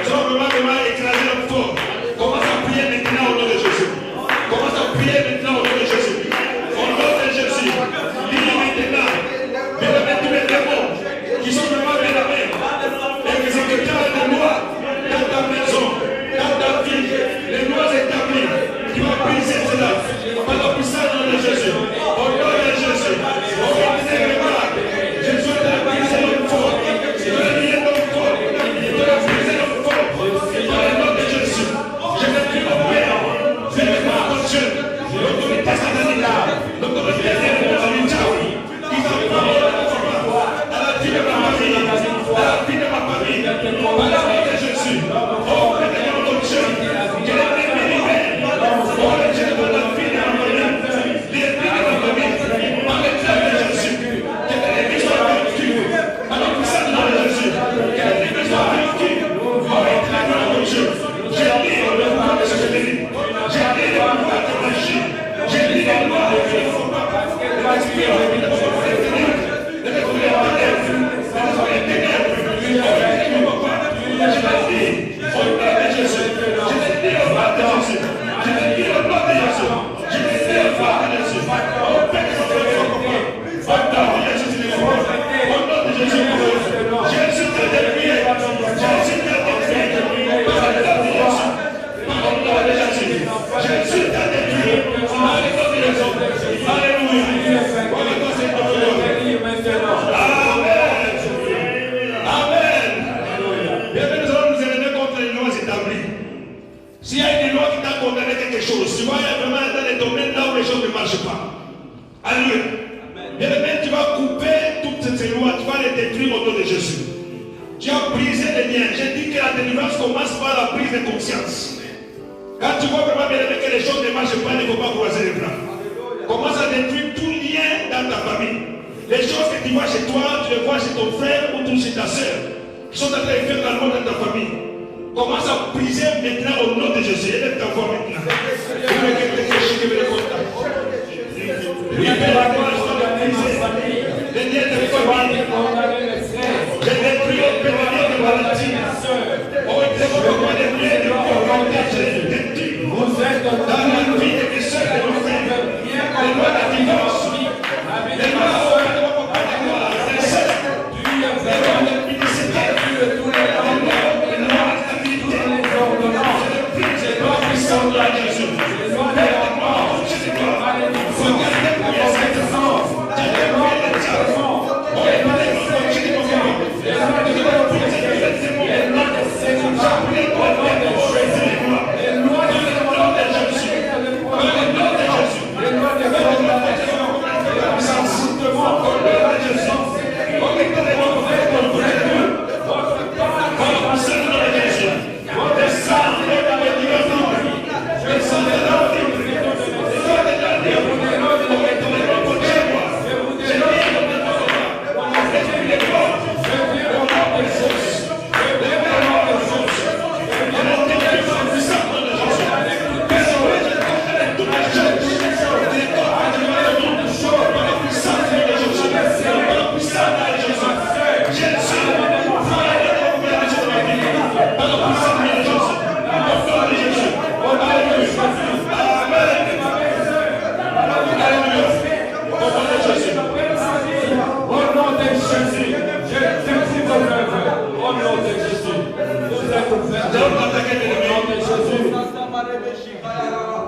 Nous allons vraiment écraser l'homme fort. Commence à prier maintenant au nom de Jésus. Commence à prier maintenant au nom de Jésus. Au nom de Jésus. Dis maintenant. Mesdames, tous les démons qui sont vraiment bien-aimés. Exécuteurs de loi dans ta maison, dans ta vie. Les lois établies. Tu vas briser cela. Par la puissance de Jésus. Au nom de Jésus. Au nom de Jésus. Jésus te l'a brisé l'homme fort. Tu vas lier l'homme fort. Tu vas briser l'homme fort. Par le nom de Jésus. Je vais te dire au Père. Je vais te voir Dieu. L'autorité satanique. L'autorité spirituelle. Qui s'en à la vie de ma famille. À la vie de ma famille. Par le nom de Jésus. Oh, Père de mon Dieu. Que l'ennemi libère. Oh, le Dieu de la vie de ma famille. Les vies de ma famille. Par le nom de Jésus. Que l'ennemi soit vaincu. Par la puissance de Jésus. Que l'ennemi soit vaincu. Oh, éternel mon Dieu. J'ai dit le pouvoir de ce ennemi. J'ai dit le pouvoir de magie. J'ai dit le pouvoir de l'esprit. S'il y a une loi qui t'a condamné quelque chose, tu vas vraiment dans les domaines là où les choses ne marchent pas. Alléluia. Bien aimé, tu vas couper toutes ces lois, tu vas les détruire au nom de Jésus. Tu as brisé les liens. J'ai dit que la délivrance commence par la prise de conscience. Quand tu vois vraiment bien aimé que les choses ne marchent pas, il ne faut pas croiser les bras. Commence à détruire tout lien dans ta famille. Les choses que tu vois chez toi, tu les vois chez ton frère ou chez ta soeur, qui sont en train de faire la loi dans ta famille. Commence à briser maintenant au nom de Jésus. Élève ta voix maintenant.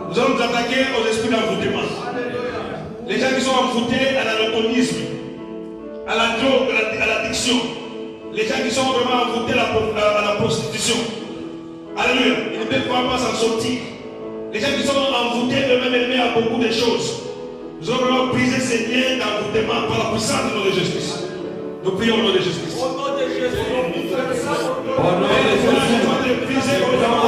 Nous allons nous attaquer aux esprits d'envoûtement. Les gens qui sont envoûtés à l'anatomisme, à la drogue, à l'addiction. Les gens qui sont vraiment envoûtés à la prostitution. Alléluia. Ils ne peuvent pas s'en sortir. Les gens qui sont envoûtés eux-mêmes aimés à beaucoup de choses. Nous allons vraiment briser ces liens d'envoûtement par la puissance du nom de Jésus-Christ. Nous prions au nom de Jésus-Christ. Au nom de Jésus. Au nom de Jésus. Briser au nom de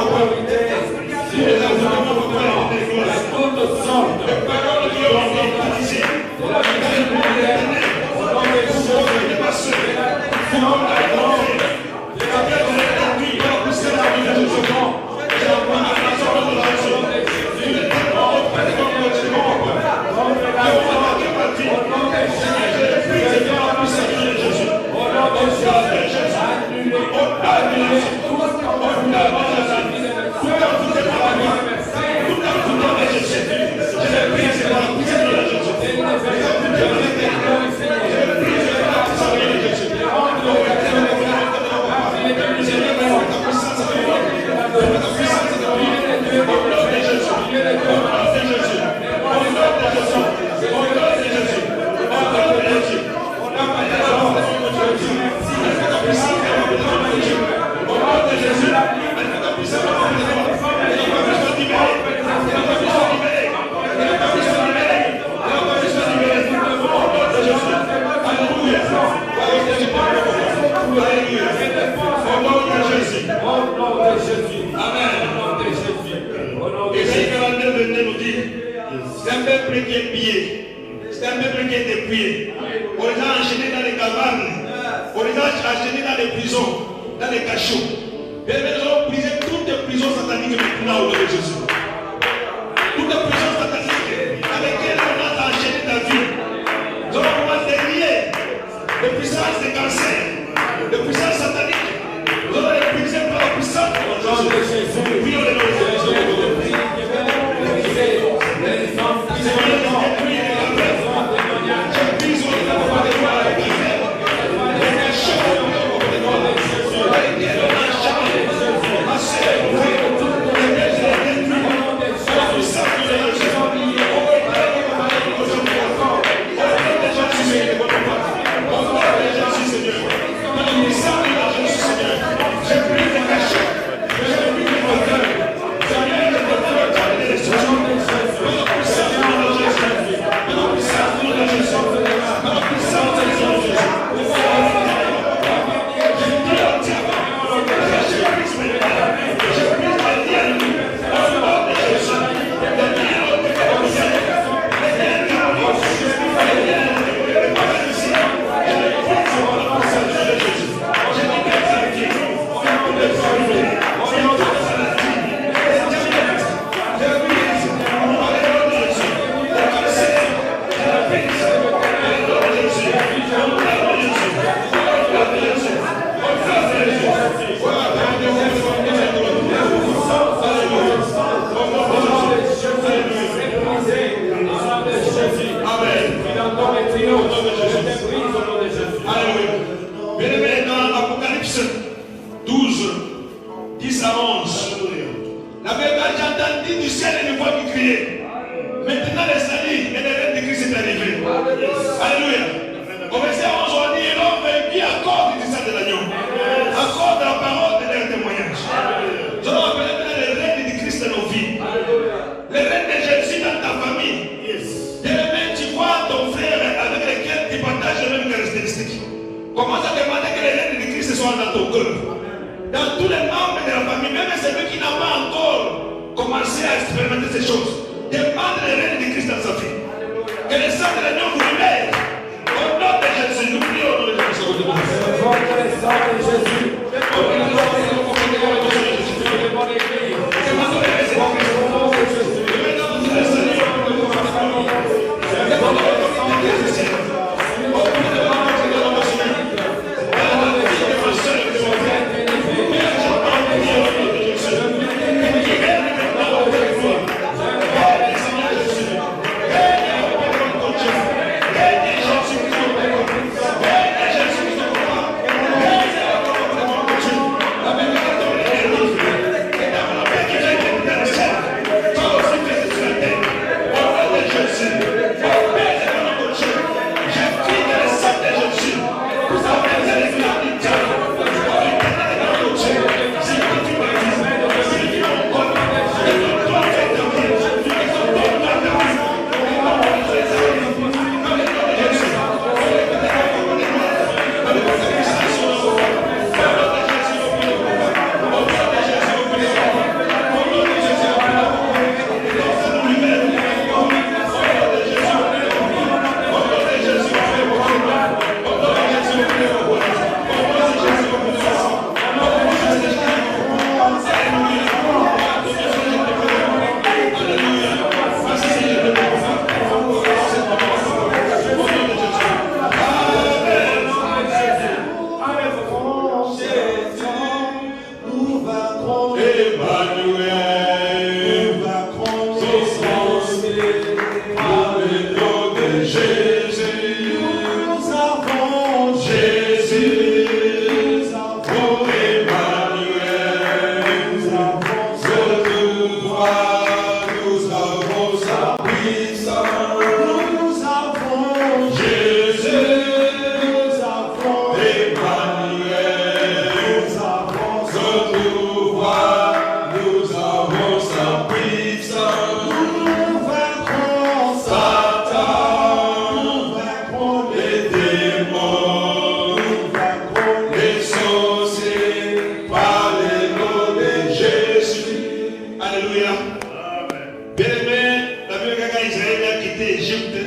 Bien aimé, la Bible quand Israël a quitté Égypte,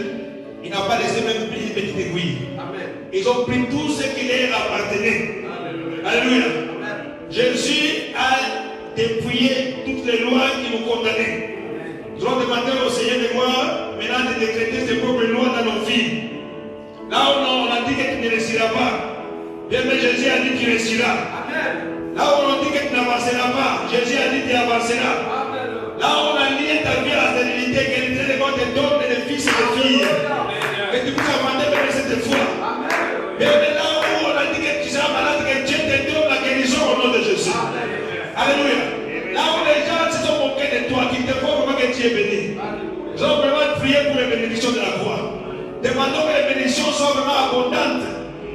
il n'a pas laissé même une petite aiguille. Ils ont pris tout ce qui leur appartenait. Alléluia. Jésus a dépouillé toutes les lois qui nous condamnaient. Nous allons demander au Seigneur de gloire maintenant de décréter ses propres lois dans nos vies. Là où on a dit que tu ne réussiras pas, bien mais Jésus a dit que tu réussiras. Là où on a dit que tu n'avanceras pas, Jésus a dit que tu avanceras. Là où on a lié ta vie à la stérilité, que l'Éternel te donne des fils et des filles. Que tu puisses avancer même cette fois. Bien mais là où on a dit que tu seras malade, que Dieu te donne la guérison au nom de Jésus. Alléluia. Là où les gens se sont moqués de toi, qui te font vraiment que tu es béni. Nous allons vraiment prier pour les bénédictions de la foi. Demandons que les bénédictions soient vraiment abondantes.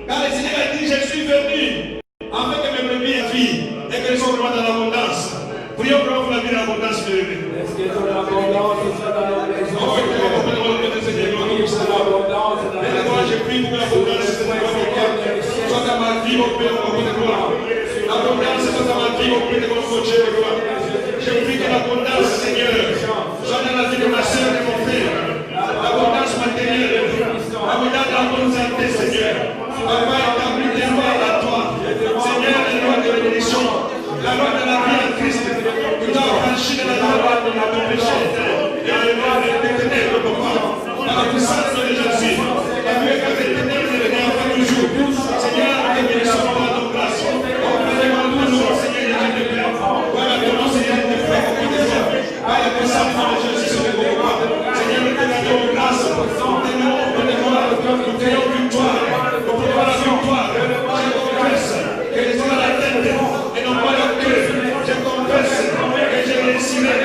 Car le Seigneur a dit, je suis venu afin que mes brebis vivent et qu'elles soient vraiment dans l'abondance. Prions vraiment pour la vie de l'abondance, mes bébés. Est-ce que ton abondance soit dans nos maisons? Je prie pour que l'abondance soit dans ma vie, mon Père, mon Père de gloire. L'abondance soit dans ma vie, mon Père, mon Dieu de gloire. Je prie que l'abondance, Seigneur, soit dans la vie de ma soeur et mon frère. L'abondance matérielle, l'abondance de la bonne santé, Seigneur. Papa, établis tes lois à toi. Seigneur, les lois de bénédiction, la loi de la vie en Christ. Tu t'as franchi de la loi de ton péché et la loi des ténèbres, papa. Dans la puissance de Jésus, la vie est avec les ténèbres et les enfants toujours. Seigneur, tes bénédictions dans ton grâce. On prie toujours, Seigneur, et Dieu de Père. Voilà ton nom, Seigneur, de frères, au bout des hommes. Par la puissance de Jésus, sur le combat. Seigneur, nous te donnons grâce. Nous te donnons de gloire. Nous te donnons victoire. Nous te donnons la victoire. Je confesse que je suis à la tête et non pas le cœur. Je confesse que je réussirai.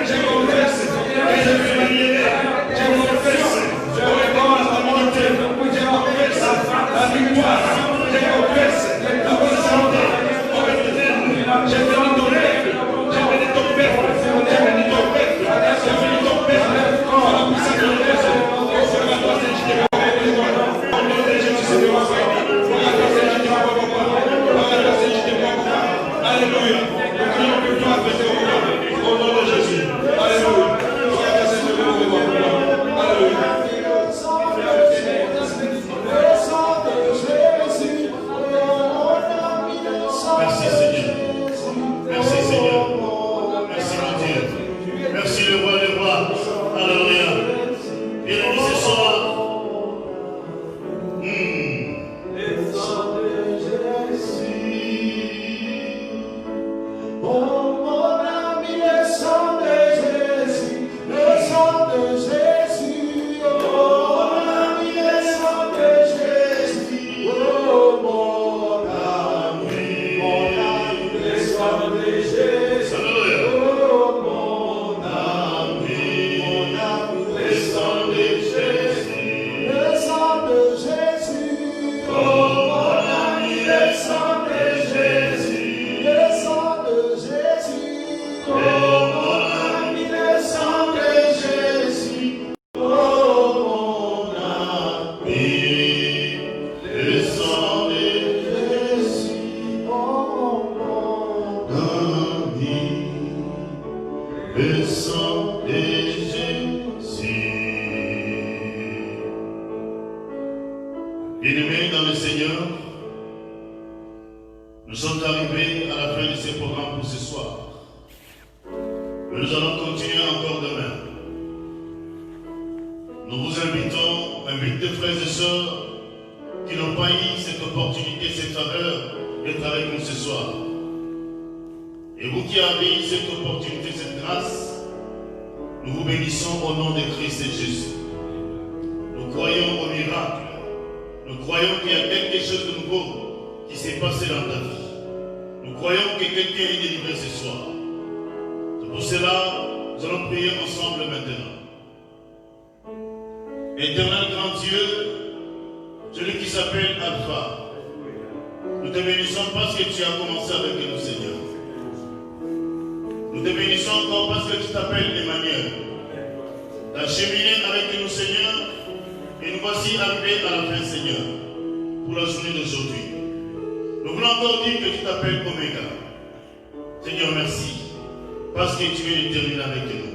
Je confesse que je vais m'allier. Je confesse que le corps à ta volonté. Je confesse la victoire. Je confesse la bonne santé. Oh éternel, je bénis ton peuple. Je bénis ton peuple. Je bénis ton peuple. Je bénis ton peuple. Par la puissance de Jésus. Oh Seigneur, toi c'est Jésus. Au nom de Jésus, c'est de moi. Alléluia. Nous prions que toi fais au nom de Jésus. Alléluia. Merci Seigneur. Merci Seigneur. Merci mon Dieu. Merci le roi des rois. Alléluia. Bien-aimé ce soir. Bien-aimés dans le Seigneur, nous sommes arrivés à la fin de ce programme pour ce soir. Mais nous allons continuer encore demain. Nous vous invitons, invitez frères et sœurs qui n'ont pas eu cette opportunité, cette faveur d'être avec nous ce soir. Et vous qui avez eu cette opportunité, cette grâce, nous vous bénissons au nom de Christ et Jésus. Nous croyons au miracle. Nous croyons qu'il y a quelque chose de nouveau qui s'est passé dans ta vie. Nous croyons que quelqu'un est délivré ce soir. C'est pour cela, nous allons prier ensemble maintenant. Éternel grand Dieu, celui qui s'appelle Alpha, nous te bénissons parce que tu as commencé avec nous, Seigneur. Nous te bénissons encore parce que tu t'appelles Emmanuel. Tu as cheminé avec nous, Seigneur, et nous voici arrivés à la fin, Seigneur, pour la journée d'aujourd'hui. Nous voulons encore dire que tu t'appelles Oméga. Seigneur, merci, parce que tu es l'éternel avec nous.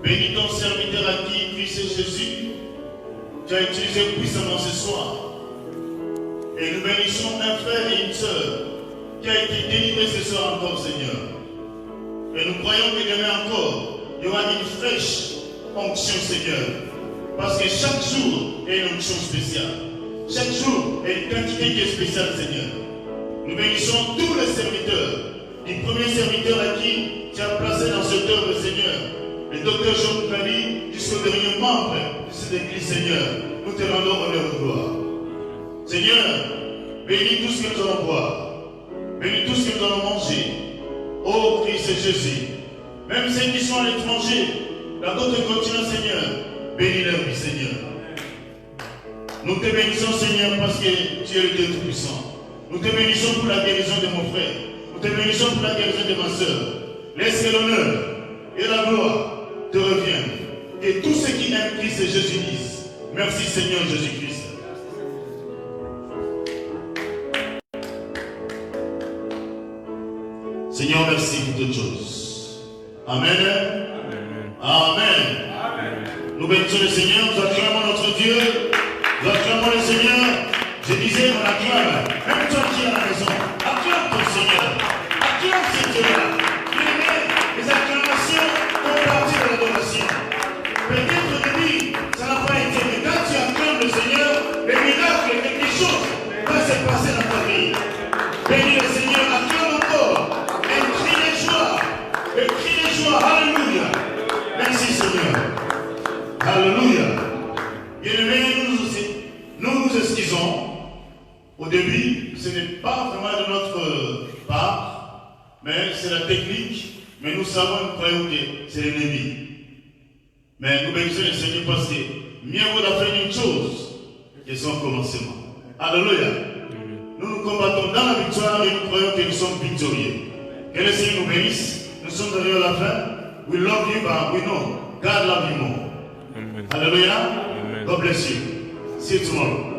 Bénis ton serviteur à qui Christ Jésus, tu as utilisé puissamment ce soir. Et nous bénissons un frère et une sœur qui a été délivré ce soir encore, Seigneur. Et nous croyons que demain encore, il y aura une fraîche onction, Seigneur. Parce que chaque jour est une onction spéciale. Chaque jour est une quantité qui est spéciale, Seigneur. Nous bénissons tous les serviteurs. Du premier serviteur à qui tu as placé dans cette œuvre, Seigneur, le docteur Jean Moukadi, jusqu'au dernier membre de cette église, Seigneur. Nous te rendons honneur et gloire. Seigneur, bénis tout ce que nous allons boire. Bénis tout ce que nous allons manger. Ô Christ et Jésus, même ceux qui sont à l'étranger, dans d'autres continents, Seigneur, bénis leur vie, Seigneur. Nous te bénissons, Seigneur, parce que tu es le Dieu Tout-Puissant. Nous te bénissons pour la guérison de mon frère. Nous te bénissons pour la guérison de ma soeur. Laisse que l'honneur et la gloire te reviennent. Et tous ceux qui aiment Christ et Jésus disent merci, Seigneur Jésus-Christ. Seigneur, merci pour toutes choses. Amen. Amen. Amen. Amen. Nous bénissons le Seigneur, nous acclamons notre Dieu, nous acclamons le Seigneur. Je disais, on acclame. Même toi qui es à la maison, acclame ton Seigneur. Acclame ce Dieu-là. Les acclamations font partie de l'adoration. Peut-être au début, ça n'a pas été, mais quand tu acclames le Seigneur, les miracles, quelque chose va se passer dans ta vie. Bénis le Seigneur, acclame encore. Un cri de joie. Un cri de joie. Alléluia. Merci Seigneur. Alléluia. Bien-aimés, nous nous excusons. Au début, ce n'est pas vraiment de notre part, mais c'est la technique. Mais nous savons, nous croyons que c'est l'ennemi. Mais nous bénissons le Seigneur parce que mieux vaut la fin d'une chose que son commencement. Alléluia. Nous nous combattons dans la victoire et nous croyons que nous sommes victorieux. Que le Seigneur nous bénisse. Nous sommes arrivés à la fin. We love you, but we know God love you more. Amen. Alléluia. Amen. God bless you. See you tomorrow.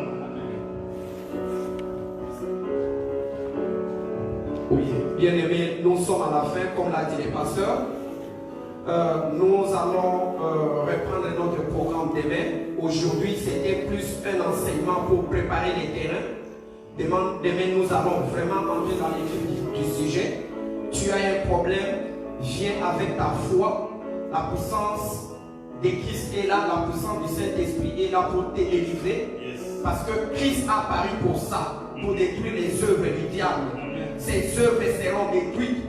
Oui, bien aimés, nous sommes à la fin, comme l'a dit les pasteurs. Nous allons reprendre notre programme demain. Aujourd'hui, c'était plus un enseignement pour préparer les terrains. Demain, nous allons vraiment entrer dans les vifs du sujet. Tu as un problème, viens avec ta foi. La puissance de Christ est là, la puissance du Saint-Esprit est là pour te délivrer. Parce que Christ a apparu pour ça, pour détruire les œuvres du diable. Ces œuvres seront détruites.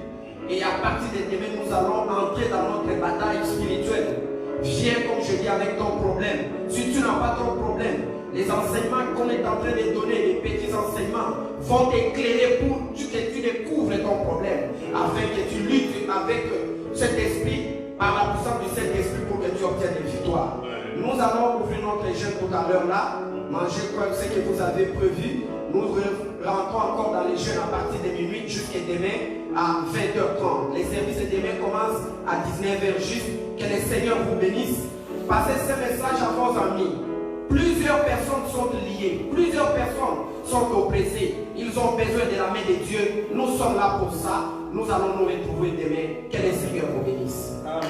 Et à partir de demain, nous allons entrer dans notre bataille spirituelle. Viens, comme je dis, avec ton problème. Si tu n'as pas ton problème, les enseignements qu'on est en train de donner, les petits enseignements, vont t'éclairer pour que tu découvres ton problème, afin que tu luttes avec cet esprit, par la puissance du Saint-Esprit, pour que tu obtiennes une victoire. Nous allons ouvrir notre jeûne tout à l'heure là, manger comme ce que vous avez prévu. Nous rentrons encore dans les jeûnes à partir de minuit jusqu'à demain à 20h30. Les services de demain commencent à 19h juste. Que le Seigneur vous bénisse. Passez ce message à vos amis. Plusieurs personnes sont liées. Plusieurs personnes sont oppressées. Ils ont besoin de la main de Dieu. Nous sommes là pour ça. Nous allons nous retrouver demain. Que le Seigneur vous bénisse. Amen.